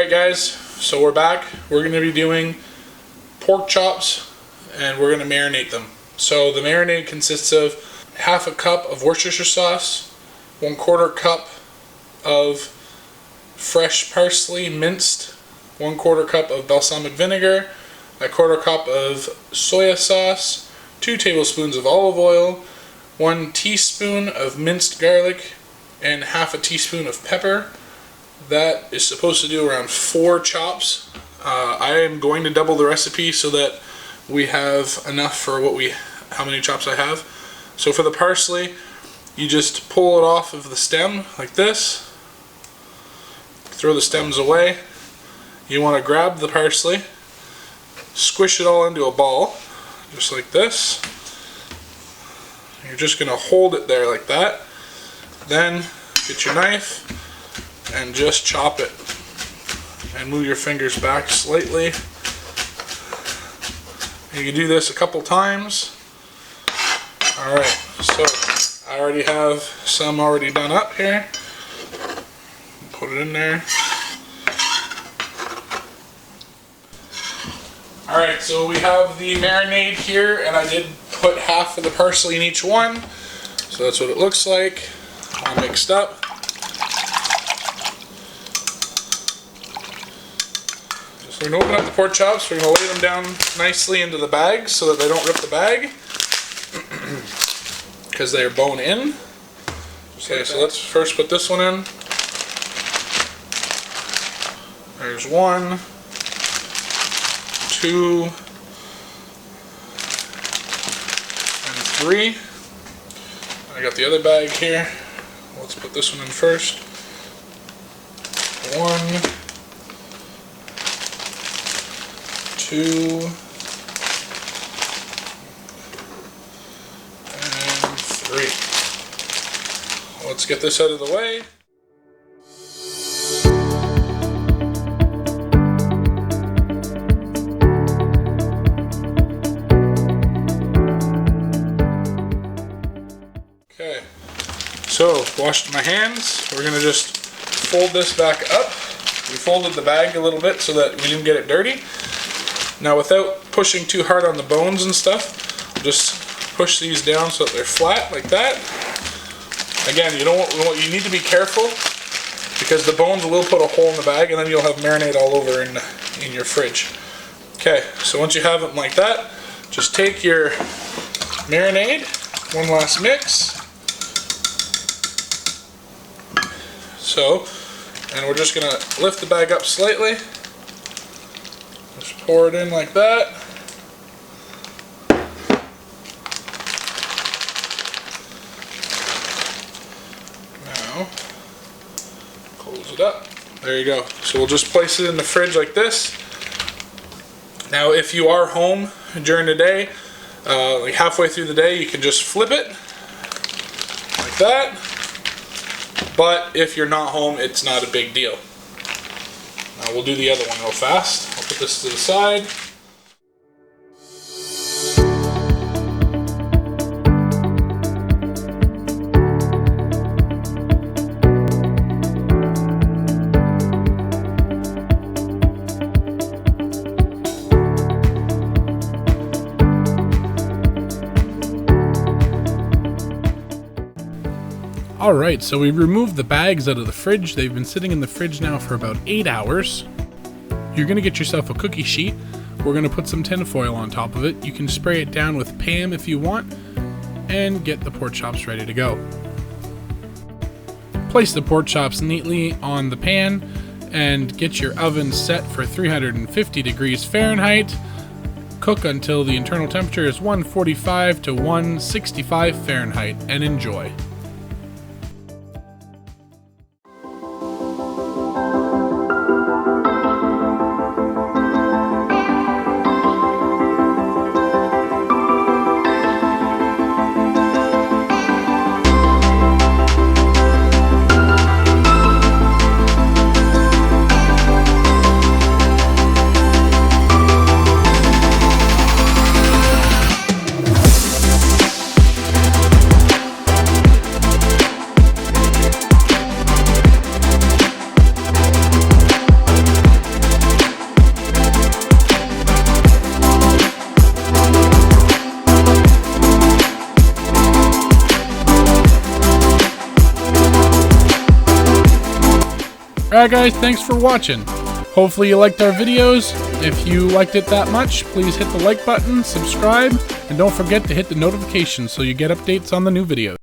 Alright guys, so we're back. We're going to be doing pork chops and we're going to marinate them. So the marinade consists of half a cup of Worcestershire sauce, 1/4 cup of fresh parsley minced, 1/4 cup of balsamic vinegar, 1/4 cup of soy sauce, 2 tablespoons of olive oil, 1 teaspoon of minced garlic, and half a teaspoon of pepper. That is supposed to do around 4 chops. I am going to double the recipe so that we have enough for how many chops I have. So for the parsley, you just pull it off of the stem like this. Throw the stems away. You want to grab the parsley, squish it all into a ball, just like this. You're just going to hold it there like that. Then get your knife and just chop it. And move your fingers back slightly. You can do this a couple times. Alright, so I already have some already done up here. Put it in there. Alright, so we have the marinade here, and I did put half of the parsley in each one. So that's what it looks like, all mixed up. So we're going to open up the pork chops. We're going to lay them down nicely into the bag so that they don't rip the bag, because they are bone in. Okay, so let's first put this one in. There's 1, 2, and 3. I got the other bag here. Let's put this one in first. 1, 2, and 3. Let's get this out of the way. Okay, so washed my hands. We're going to just fold this back up. We folded the bag a little bit so that we didn't get it dirty. Now, without pushing too hard on the bones and stuff, just push these down so that they're flat like that. Again, you need to be careful because the bones will put a hole in the bag and then you'll have marinade all over in your fridge. Okay, so once you have them like that, just take your marinade, one last mix. So, and we're just going to lift the bag up slightly. Just pour it in like that. Now, close it up. There you go. So we'll just place it in the fridge like this. Now, if you are home during the day, like halfway through the day, you can just flip it like that. But if you're not home, it's not a big deal. Now we'll do the other one real fast. I'll put this to the side. Alright, so we removed the bags out of the fridge. They've been sitting in the fridge now for about 8 hours. You're going to get yourself a cookie sheet. We're going to put some tin foil on top of it. You can spray it down with Pam if you want, and get the pork chops ready to go. Place the pork chops neatly on the pan and get your oven set for 350 degrees Fahrenheit. Cook until the internal temperature is 145 to 165 Fahrenheit and enjoy. Alright guys, thanks for watching. Hopefully you liked our videos. If you liked it that much, please hit the like button, subscribe, and don't forget to hit the notifications so you get updates on the new videos.